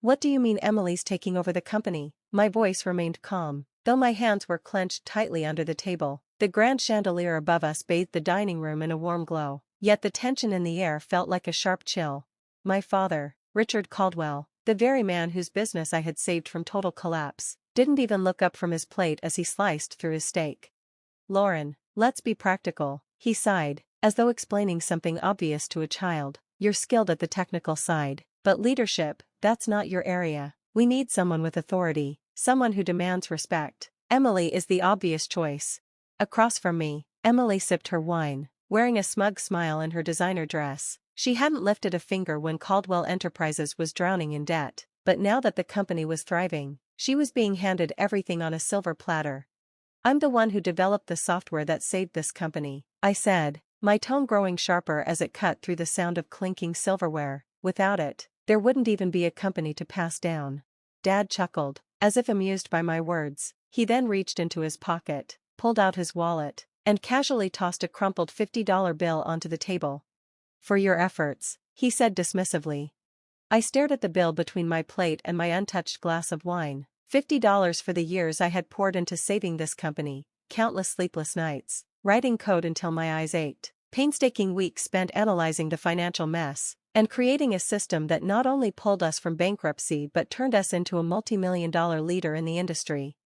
What do you mean Emily's taking over the company? My voice remained calm, though my hands were clenched tightly under the table. The grand chandelier above us bathed the dining room in a warm glow, yet the tension in the air felt like a sharp chill. My father, Richard Caldwell, the very man whose business I had saved from total collapse, didn't even look up from his plate as he sliced through his steak. Lauren, let's be practical, he sighed, as though explaining something obvious to a child. You're skilled at the technical side, but leadership, that's not your area. We need someone with authority, someone who demands respect. Emily is the obvious choice. Across from me, Emily sipped her wine, wearing a smug smile in her designer dress. She hadn't lifted a finger when Caldwell Enterprises was drowning in debt, but now that the company was thriving, she was being handed everything on a silver platter. I'm the one who developed the software that saved this company, I said, my tone growing sharper as it cut through the sound of clinking silverware. Without it, there wouldn't even be a company to pass down. Dad chuckled, as if amused by my words. He then reached into his pocket, pulled out his wallet, and casually tossed a crumpled $50 bill onto the table. For your efforts, he said dismissively. I stared at the bill between my plate and my untouched glass of wine. $50 for the years I had poured into saving this company, countless sleepless nights, writing code until my eyes ached, painstaking weeks spent analyzing the financial mess, and creating a system that not only pulled us from bankruptcy but turned us into a multi-million-dollar leader in the industry.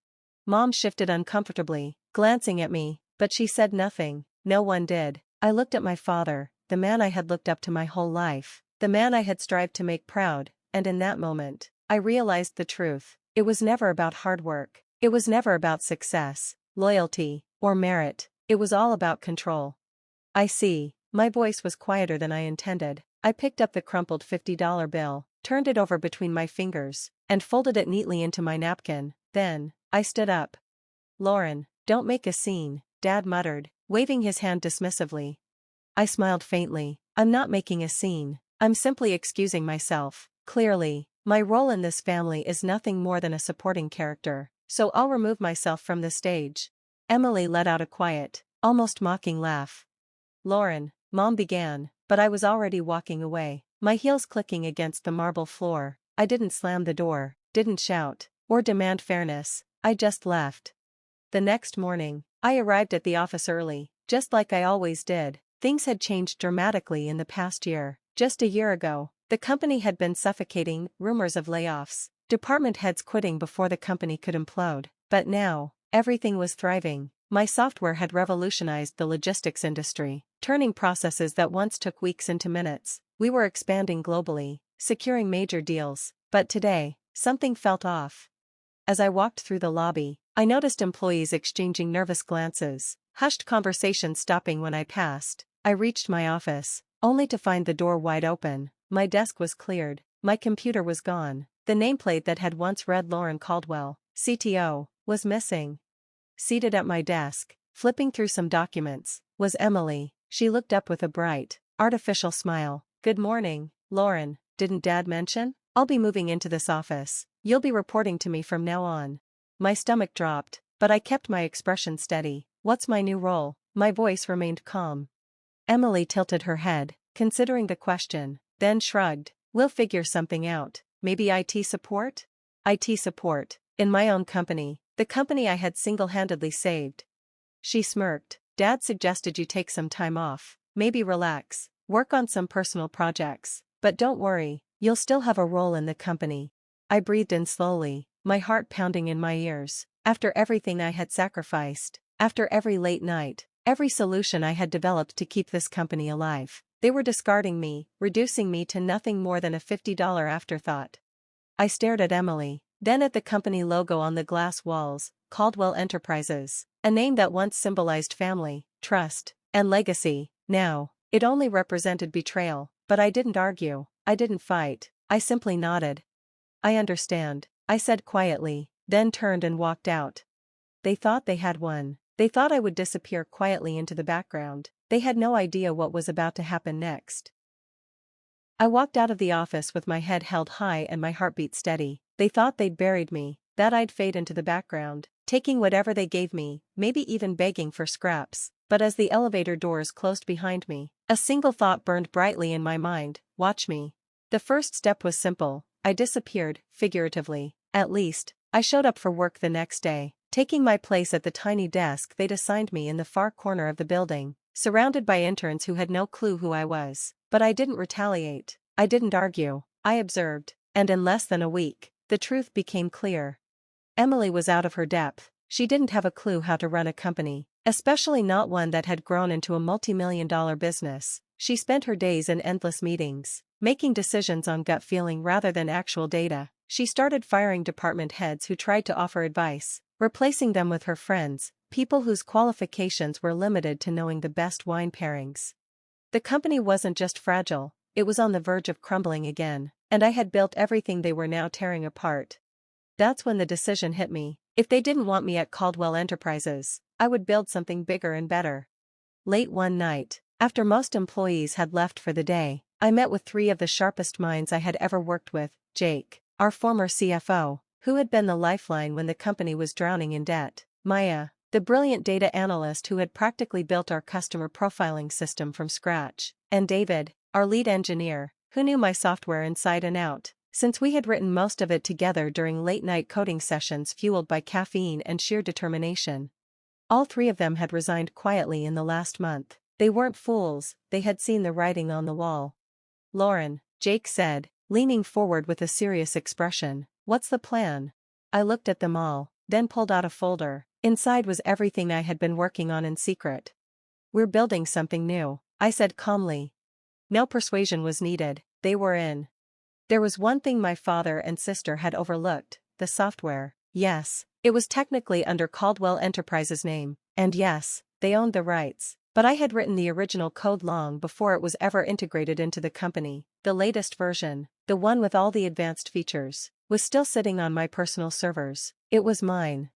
Mom shifted uncomfortably, glancing at me, but she said nothing. No one did. I looked at my father, the man I had looked up to my whole life, the man I had strived to make proud, and in that moment, I realized the truth. It was never about hard work. It was never about success, loyalty, or merit. It was all about control. I see. My voice was quieter than I intended. I picked up the crumpled $50 bill, turned it over between my fingers, and folded it neatly into my napkin. Then, I stood up. Lauren, don't make a scene, Dad muttered, waving his hand dismissively. I smiled faintly. I'm not making a scene. I'm simply excusing myself. Clearly, my role in this family is nothing more than a supporting character, so I'll remove myself from the stage. Emily let out a quiet, almost mocking laugh. Lauren, Mom began, but I was already walking away, my heels clicking against the marble floor. I didn't slam the door, didn't shout, or demand fairness. I just left. The next morning, I arrived at the office early, just like I always did. Things had changed dramatically in the past year. Just a year ago, the company had been suffocating, rumors of layoffs, department heads quitting before the company could implode. But now, everything was thriving. My software had revolutionized the logistics industry, turning processes that once took weeks into minutes. We were expanding globally, securing major deals. But today, something felt off. As I walked through the lobby, I noticed employees exchanging nervous glances, hushed conversations stopping when I passed. I reached my office, only to find the door wide open. My desk was cleared, my computer was gone. The nameplate that had once read Lauren Caldwell, CTO, was missing. Seated at my desk, flipping through some documents, was Emily. She looked up with a bright, artificial smile. Good morning, Lauren, didn't Dad mention? I'll be moving into this office. You'll be reporting to me from now on. My stomach dropped, but I kept my expression steady. What's my new role? My voice remained calm. Emily tilted her head, considering the question, then shrugged. We'll figure something out. Maybe IT support? IT support, in my own company, the company I had single-handedly saved. She smirked. Dad suggested you take some time off, maybe relax, work on some personal projects. But don't worry, you'll still have a role in the company. I breathed in slowly, my heart pounding in my ears. After everything I had sacrificed, after every late night, every solution I had developed to keep this company alive, they were discarding me, reducing me to nothing more than a $50 afterthought. I stared at Emily, then at the company logo on the glass walls, Caldwell Enterprises, a name that once symbolized family, trust, and legacy. Now, it only represented betrayal. But I didn't argue, I didn't fight, I simply nodded. I understand, I said quietly, then turned and walked out. They thought they had won. They thought I would disappear quietly into the background. They had no idea what was about to happen next. I walked out of the office with my head held high and my heartbeat steady. They thought they'd buried me, that I'd fade into the background, taking whatever they gave me, maybe even begging for scraps. But as the elevator doors closed behind me, a single thought burned brightly in my mind: watch me. The first step was simple: I disappeared, figuratively. At least, I showed up for work the next day, taking my place at the tiny desk they'd assigned me in the far corner of the building, surrounded by interns who had no clue who I was. But I didn't retaliate. I didn't argue. I observed. And in less than a week, the truth became clear. Emily was out of her depth. She didn't have a clue how to run a company, especially not one that had grown into a multi-million-dollar business. She spent her days in endless meetings, making decisions on gut feeling rather than actual data. She started firing department heads who tried to offer advice, replacing them with her friends, people whose qualifications were limited to knowing the best wine pairings. The company wasn't just fragile, it was on the verge of crumbling again, and I had built everything they were now tearing apart. That's when the decision hit me. If they didn't want me at Caldwell Enterprises, I would build something bigger and better. Late one night, after most employees had left for the day, I met with three of the sharpest minds I had ever worked with: Jake, our former CFO, who had been the lifeline when the company was drowning in debt; Maya, the brilliant data analyst who had practically built our customer profiling system from scratch; and David, our lead engineer, who knew my software inside and out, since we had written most of it together during late-night coding sessions fueled by caffeine and sheer determination. All three of them had resigned quietly in the last month. They weren't fools, they had seen the writing on the wall. "Lauren," Jake said, leaning forward with a serious expression, "what's the plan?" I looked at them all, then pulled out a folder. Inside was everything I had been working on in secret. "We're building something new," I said calmly. No persuasion was needed, they were in. There was one thing my father and sister had overlooked: the software. Yes, it was technically under Caldwell Enterprises' name, and yes, they owned the rights, but I had written the original code long before it was ever integrated into the company. The latest version, the one with all the advanced features, was still sitting on my personal servers. It was mine.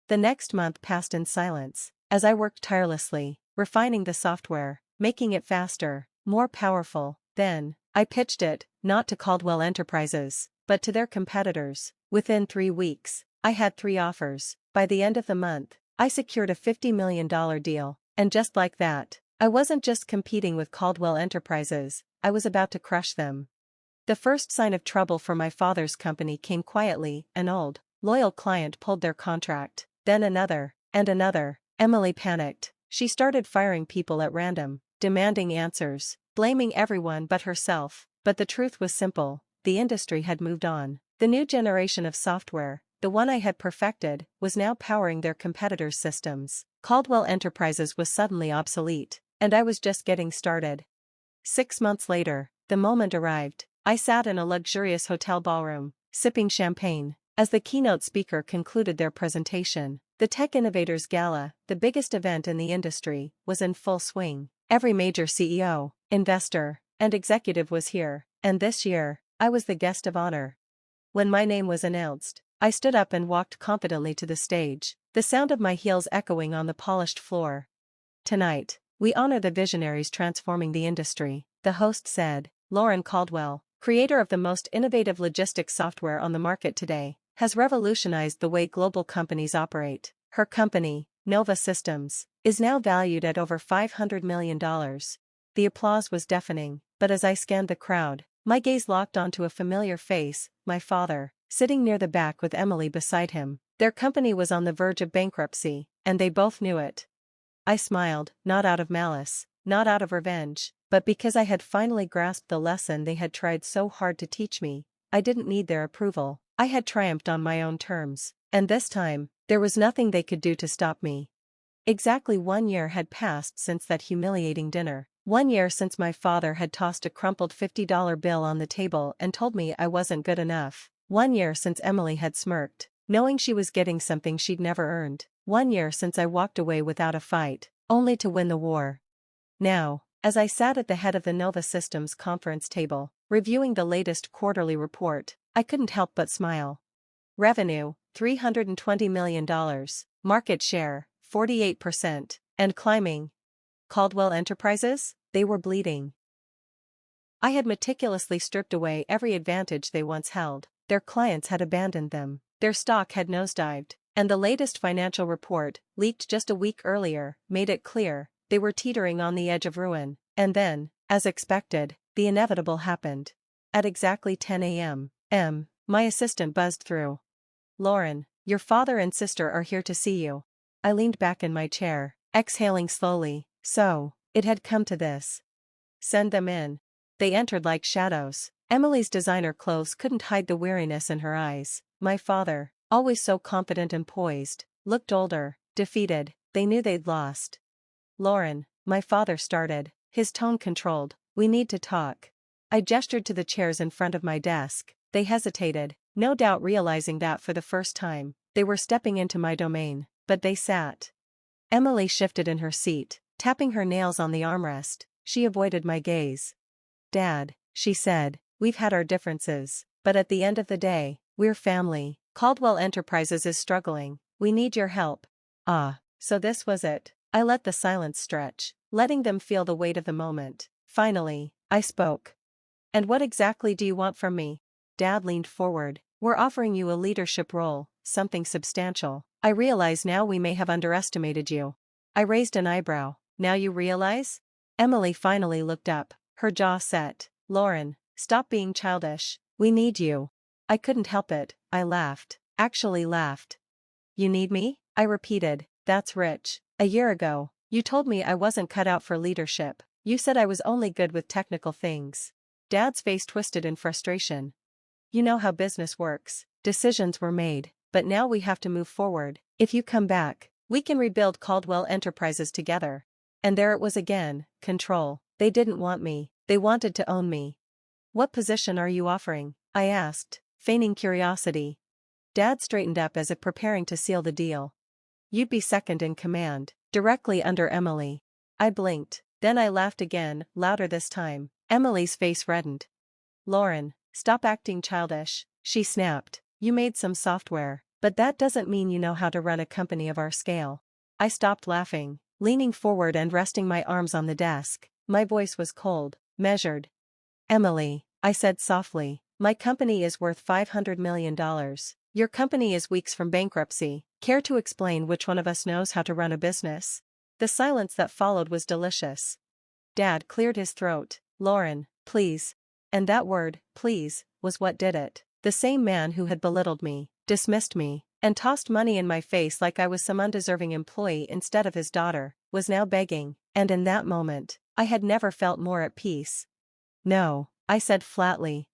The next month passed in silence, as I worked tirelessly, refining the software, making it faster, more powerful. Then, I pitched it, not to Caldwell Enterprises, but to their competitors. Within 3 weeks, I had 3 offers. By the end of the month, I secured a $50 million deal, and just like that, I wasn't just competing with Caldwell Enterprises, I was about to crush them. The first sign of trouble for my father's company came quietly. An old, loyal client pulled their contract, then another, and another. Emily panicked. She started firing people at random, demanding answers, blaming everyone but herself. But the truth was simple: the industry had moved on. The new generation of software, the one I had perfected, was now powering their competitors' systems. Caldwell Enterprises was suddenly obsolete, and I was just getting started. 6 months later, the moment arrived. I sat in a luxurious hotel ballroom, sipping champagne, as the keynote speaker concluded their presentation. The Tech Innovators Gala, the biggest event in the industry, was in full swing. Every major CEO, investor, and executive was here, and this year, I was the guest of honor. When my name was announced, I stood up and walked confidently to the stage, the sound of my heels echoing on the polished floor. "Tonight, we honor the visionaries transforming the industry," the host said. "Lauren Caldwell, creator of the most innovative logistics software on the market today, has revolutionized the way global companies operate. Her company, Nova Systems, is now valued at over $500 million. The applause was deafening, but as I scanned the crowd, my gaze locked onto a familiar face: my father, sitting near the back with Emily beside him. Their company was on the verge of bankruptcy, and they both knew it. I smiled, not out of malice, not out of revenge, but because I had finally grasped the lesson they had tried so hard to teach me. I didn't need their approval. I had triumphed on my own terms, and this time, there was nothing they could do to stop me. Exactly 1 year had passed since that humiliating dinner. 1 year since my father had tossed a crumpled $50 bill on the table and told me I wasn't good enough. 1 year since Emily had smirked, knowing she was getting something she'd never earned. 1 year since I walked away without a fight, only to win the war. Now, as I sat at the head of the Nova Systems conference table, reviewing the latest quarterly report, I couldn't help but smile. Revenue, $320 million. Market share, 48%, and climbing. Caldwell Enterprises? They were bleeding. I had meticulously stripped away every advantage they once held. Their clients had abandoned them. Their stock had nosedived, and the latest financial report, leaked just a week earlier, made it clear they were teetering on the edge of ruin. And then, as expected, the inevitable happened. At exactly 10 a.m., My assistant buzzed through. Lauren, your father and sister are here to see you. I leaned back in my chair, exhaling slowly. So, it had come to this. Send them in. They entered like shadows. Emily's designer clothes couldn't hide the weariness in her eyes. My father, always so confident and poised, looked older, defeated. They knew they'd lost. Lauren, my father started, his tone controlled. We need to talk. I gestured to the chairs in front of my desk. They hesitated, no doubt realizing that for the first time, they were stepping into my domain, but they sat. Emily shifted in her seat, tapping her nails on the armrest. She avoided my gaze. Dad, she said, we've had our differences, but at the end of the day, we're family. Caldwell Enterprises is struggling. We need your help. Ah, so this was it. I let the silence stretch, letting them feel the weight of the moment. Finally, I spoke. And what exactly do you want from me? Dad leaned forward. We're offering you a leadership role, something substantial. I realize now we may have underestimated you. I raised an eyebrow. Now you realize? Emily finally looked up, her jaw set. Lauren, stop being childish. We need you. I couldn't help it. I laughed. Actually laughed. You need me? I repeated. That's rich. A year ago, you told me I wasn't cut out for leadership. You said I was only good with technical things. Dad's face twisted in frustration. You know how business works. Decisions were made, but now we have to move forward. If you come back, we can rebuild Caldwell Enterprises together. And there it was again, control. They didn't want me, they wanted to own me. What position are you offering? I asked, feigning curiosity. Dad straightened up as if preparing to seal the deal. You'd be second in command, directly under Emily. I blinked, then I laughed again, louder this time. Emily's face reddened. Lauren, stop acting childish, she snapped. You made some software, but that doesn't mean you know how to run a company of our scale. I stopped laughing, leaning forward and resting my arms on the desk. My voice was cold, measured. Emily, I said softly, my company is worth $500 million. Your company is weeks from bankruptcy. Care to explain which one of us knows how to run a business? The silence that followed was delicious. Dad cleared his throat. Lauren, please. And that word, please, was what did it. The same man who had belittled me, dismissed me, and tossed money in my face like I was some undeserving employee instead of his daughter, was now begging, and in that moment, I had never felt more at peace. No, I said flatly.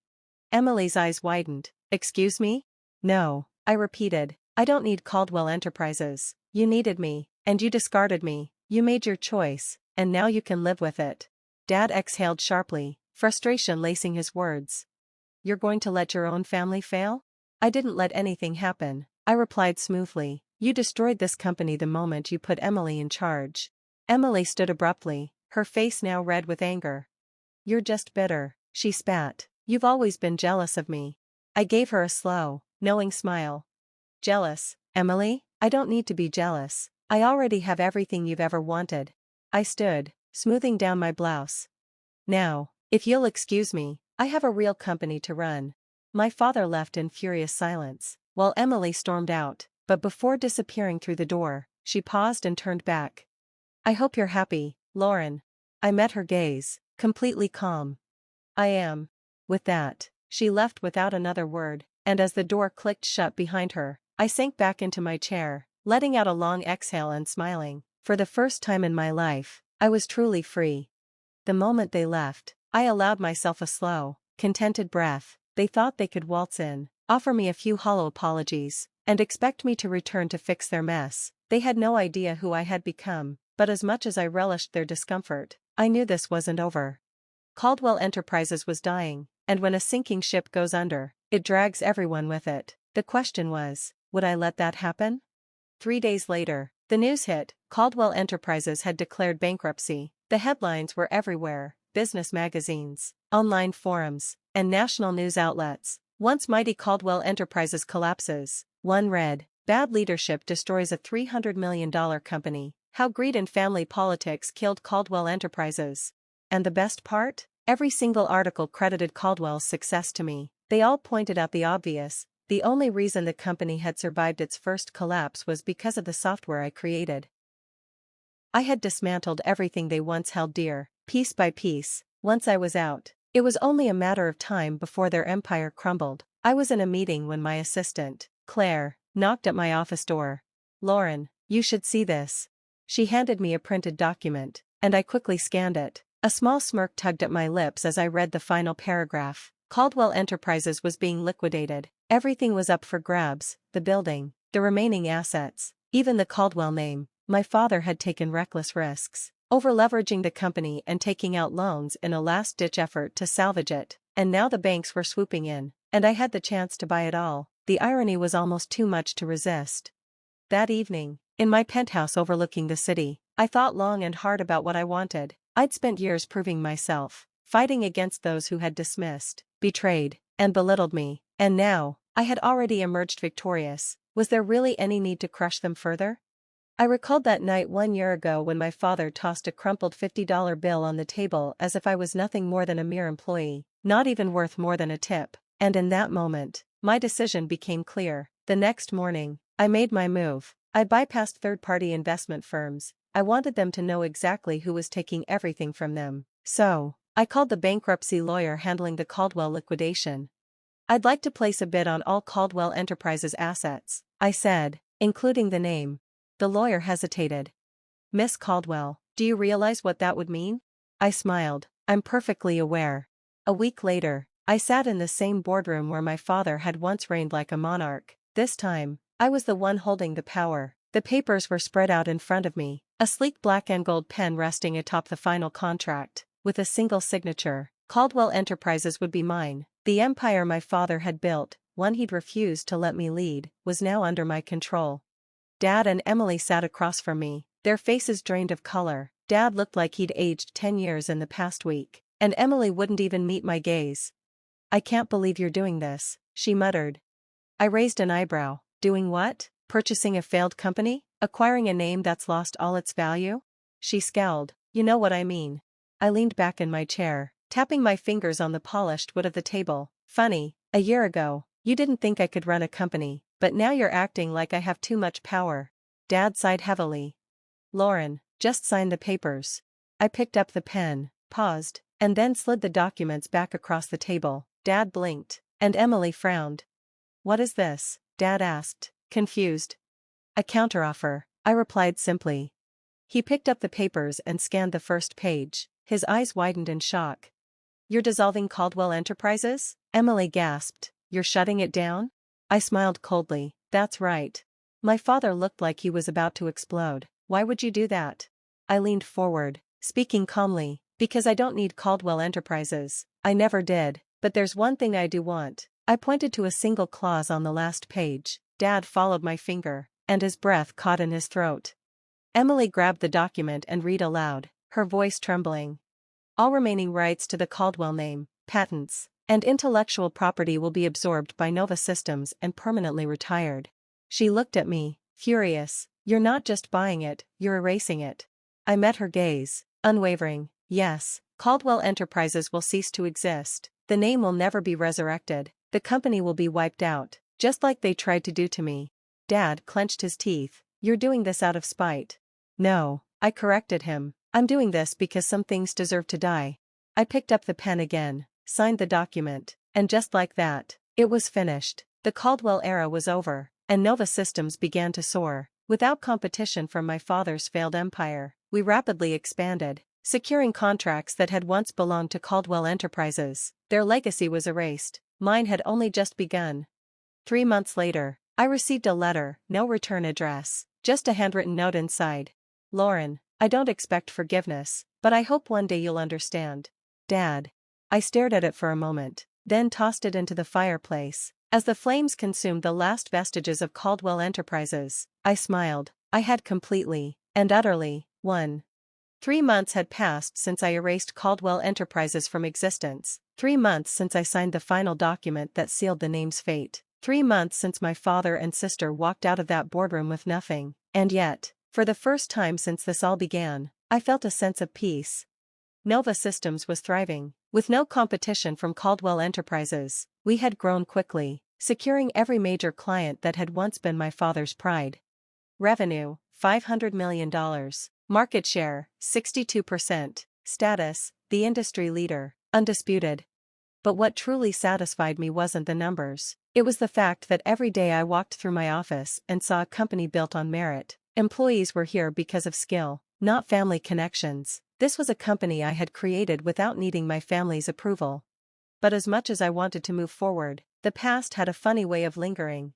Emily's eyes widened. Excuse me? No, I repeated. I don't need Caldwell Enterprises. You needed me, and you discarded me. You made your choice, and now you can live with it. Dad exhaled sharply, frustration lacing his words. You're going to let your own family fail? I didn't let anything happen, I replied smoothly. You destroyed this company the moment you put Emily in charge. Emily stood abruptly, her face now red with anger. You're just bitter, she spat. You've always been jealous of me. I gave her a slow, knowing smile. Jealous, Emily? I don't need to be jealous. I already have everything you've ever wanted. I stood, smoothing down my blouse. Now, if you'll excuse me, I have a real company to run. My father left in furious silence, while Emily stormed out, but before disappearing through the door, she paused and turned back. I hope you're happy, Lauren. I met her gaze, completely calm. I am. With that, she left without another word, and as the door clicked shut behind her, I sank back into my chair, letting out a long exhale and smiling. For the first time in my life, I was truly free. The moment they left, I allowed myself a slow, contented breath. They thought they could waltz in, offer me a few hollow apologies, and expect me to return to fix their mess. They had no idea who I had become, but as much as I relished their discomfort, I knew this wasn't over. Caldwell Enterprises was dying, and when a sinking ship goes under, it drags everyone with it. The question was, would I let that happen? 3 days later, the news hit. Caldwell Enterprises had declared bankruptcy. The headlines were everywhere, business magazines, online forums, and national news outlets. Once mighty Caldwell Enterprises collapses. One read, bad leadership destroys a $300 million company. How greed and family politics killed Caldwell Enterprises. And the best part? Every single article credited Caldwell's success to me. They all pointed out the obvious. The only reason the company had survived its first collapse was because of the software I created. I had dismantled everything they once held dear, piece by piece. Once I was out, it was only a matter of time before their empire crumbled. I was in a meeting when my assistant, Claire, knocked at my office door. "Lauren, you should see this." She handed me a printed document, and I quickly scanned it. A small smirk tugged at my lips as I read the final paragraph. Caldwell Enterprises was being liquidated. Everything was up for grabs: the building, the remaining assets, even the Caldwell name. My father had taken reckless risks, over-leveraging the company and taking out loans in a last-ditch effort to salvage it. And now the banks were swooping in, and I had the chance to buy it all. The irony was almost too much to resist. That evening, in my penthouse overlooking the city, I thought long and hard about what I wanted. I'd spent years proving myself, fighting against those who had dismissed, betrayed, and belittled me, and now, I had already emerged victorious. Was there really any need to crush them further? I recalled that night 1 year ago when my father tossed a crumpled $50 bill on the table as if I was nothing more than a mere employee, not even worth more than a tip, and in that moment, my decision became clear. The next morning, I made my move. I bypassed third-party investment firms. I wanted them to know exactly who was taking everything from them. So, I called the bankruptcy lawyer handling the Caldwell liquidation. "I'd like to place a bid on all Caldwell Enterprises assets," I said, including the name. The lawyer hesitated. "Miss Caldwell, do you realize what that would mean?" I smiled. "I'm perfectly aware." A week later, I sat in the same boardroom where my father had once reigned like a monarch. This time, I was the one holding the power. The papers were spread out in front of me, a sleek black and gold pen resting atop the final contract, with a single signature. Caldwell Enterprises would be mine. The empire my father had built, one he'd refused to let me lead, was now under my control. Dad and Emily sat across from me, their faces drained of color. Dad looked like he'd aged 10 years in the past week, and Emily wouldn't even meet my gaze. "I can't believe you're doing this," she muttered. I raised an eyebrow. "Doing what? Purchasing a failed company? Acquiring a name that's lost all its value?" She scowled. "You know what I mean." I leaned back in my chair, tapping my fingers on the polished wood of the table. "Funny, a year ago, you didn't think I could run a company, but now you're acting like I have too much power." Dad sighed heavily. "Lauren, just sign the papers." I picked up the pen, paused, and then slid the documents back across the table. Dad blinked, and Emily frowned. "What is this?" Dad asked, confused. "A counteroffer," I replied simply. He picked up the papers and scanned the first page. His eyes widened in shock. "You're dissolving Caldwell Enterprises?" Emily gasped. "You're shutting it down?" I smiled coldly. "That's right." My father looked like he was about to explode. "Why would you do that?" I leaned forward, speaking calmly. "Because I don't need Caldwell Enterprises. I never did. But there's one thing I do want." I pointed to a single clause on the last page. Dad followed my finger, and his breath caught in his throat. Emily grabbed the document and read aloud, her voice trembling. "All remaining rights to the Caldwell name, patents, and intellectual property will be absorbed by Nova Systems and permanently retired." She looked at me, furious. "You're not just buying it, you're erasing it." I met her gaze, unwavering. "Yes, Caldwell Enterprises will cease to exist. The name will never be resurrected. The company will be wiped out, just like they tried to do to me." Dad clenched his teeth. "You're doing this out of spite." "No," I corrected him. "I'm doing this because some things deserve to die." I picked up the pen again, signed the document, and just like that, it was finished. The Caldwell era was over, and Nova Systems began to soar. Without competition from my father's failed empire, we rapidly expanded, securing contracts that had once belonged to Caldwell Enterprises. Their legacy was erased. Mine had only just begun. 3 months later, I received a letter, no return address, just a handwritten note inside. "Lauren, I don't expect forgiveness, but I hope one day you'll understand." Dad. I stared at it for a moment, then tossed it into the fireplace. As the flames consumed the last vestiges of Caldwell Enterprises, I smiled. I had completely, and utterly, won. 3 months had passed since I erased Caldwell Enterprises from existence. 3 months since I signed the final document that sealed the name's fate. 3 months since my father and sister walked out of that boardroom with nothing. And yet, for the first time since this all began, I felt a sense of peace. Nova Systems was thriving. With no competition from Caldwell Enterprises, we had grown quickly, securing every major client that had once been my father's pride. Revenue, $500 million. Market share, 62%. Status, the industry leader, undisputed. but what truly satisfied me wasn't the numbers. It was the fact that every day I walked through my office and saw a company built on merit. Employees were here because of skill, not family connections. This was a company I had created without needing my family's approval. But as much as I wanted to move forward, the past had a funny way of lingering.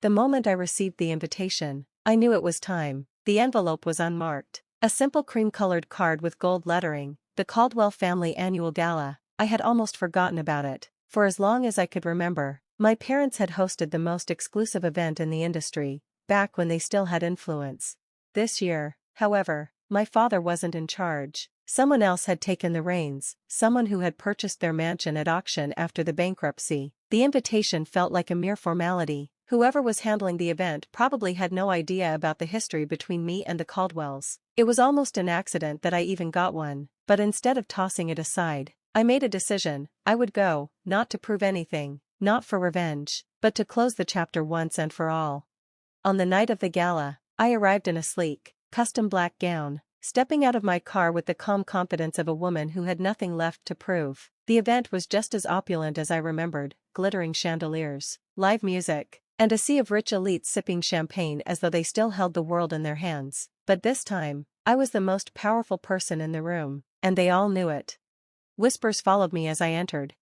The moment I received the invitation, I knew it was time. The envelope was unmarked. A simple cream-colored card with gold lettering, the Caldwell Family Annual Gala. I had almost forgotten about it. For as long as I could remember, my parents had hosted the most exclusive event in the industry, back when they still had influence. This year, however, my father wasn't in charge. Someone else had taken the reins, someone who had purchased their mansion at auction after the bankruptcy. The invitation felt like a mere formality. Whoever was handling the event probably had no idea about the history between me and the Caldwells. It was almost an accident that I even got one, but instead of tossing it aside, I made a decision. I would go, not to prove anything, not for revenge, but to close the chapter once and for all. On the night of the gala, I arrived in a sleek, custom black gown, stepping out of my car with the calm confidence of a woman who had nothing left to prove. The event was just as opulent as I remembered, glittering chandeliers, live music, and a sea of rich elites sipping champagne as though they still held the world in their hands. But this time, I was the most powerful person in the room, and they all knew it. Whispers followed me as I entered.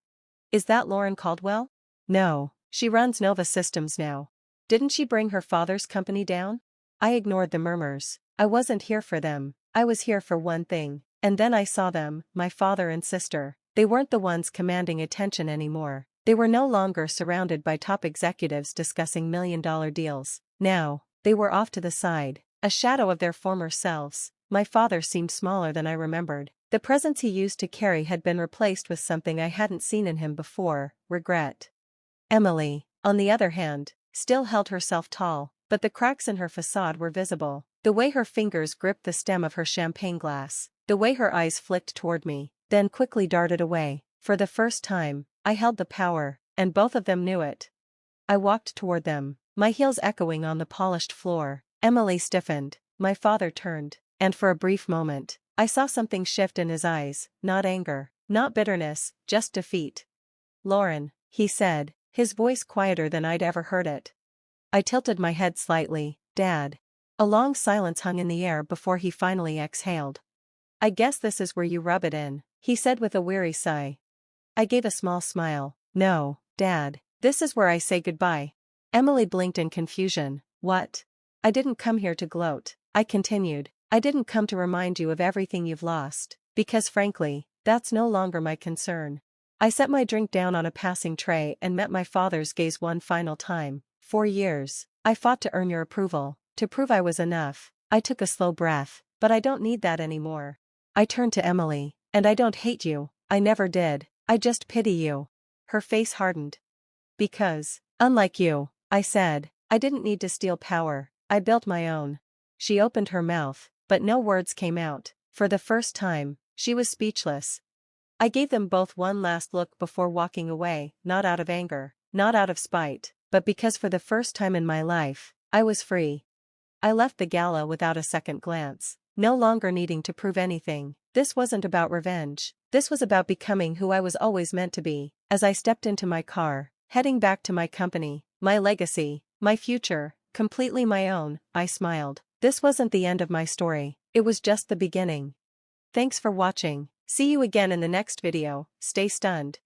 "Is that Lauren Caldwell?" "No, she runs Nova Systems now." "Didn't she bring her father's company down?" I ignored the murmurs. I wasn't here for them. I was here for one thing. And then I saw them, my father and sister. They weren't the ones commanding attention anymore. They were no longer surrounded by top executives discussing million-dollar deals. Now, they were off to the side, a shadow of their former selves. My father seemed smaller than I remembered. The presence he used to carry had been replaced with something I hadn't seen in him before: regret. Emily, on the other hand, still held herself tall, but the cracks in her facade were visible. The way her fingers gripped the stem of her champagne glass, the way her eyes flicked toward me, then quickly darted away. For the first time, I held the power, and both of them knew it. I walked toward them, my heels echoing on the polished floor. Emily stiffened, my father turned, and for a brief moment, I saw something shift in his eyes, not anger, not bitterness, just defeat. "Lauren," he said, his voice quieter than I'd ever heard it. I tilted my head slightly. "Dad." A long silence hung in the air before he finally exhaled. "I guess this is where you rub it in," he said with a weary sigh. I gave a small smile. "No, Dad, this is where I say goodbye." Emily blinked in confusion. "What?" "I didn't come here to gloat," I continued. "I didn't come to remind you of everything you've lost, because frankly, that's no longer my concern." I set my drink down on a passing tray and met my father's gaze one final time. "For years, I fought to earn your approval, to prove I was enough." I took a slow breath. "But I don't need that anymore." I turned to Emily. "And I don't hate you, I never did. I just pity you." Her face hardened. "Because, unlike you," I said, "I didn't need to steal power, I built my own." She opened her mouth, but no words came out. For the first time, she was speechless. I gave them both one last look before walking away, not out of anger, not out of spite, but because for the first time in my life, I was free. I left the gala without a second glance, no longer needing to prove anything. This wasn't about revenge. This was about becoming who I was always meant to be. As I stepped into my car, heading back to my company, my legacy, my future, completely my own, I smiled. This wasn't the end of my story, it was just the beginning. Thanks for watching. See you again in the next video. Stay stunned.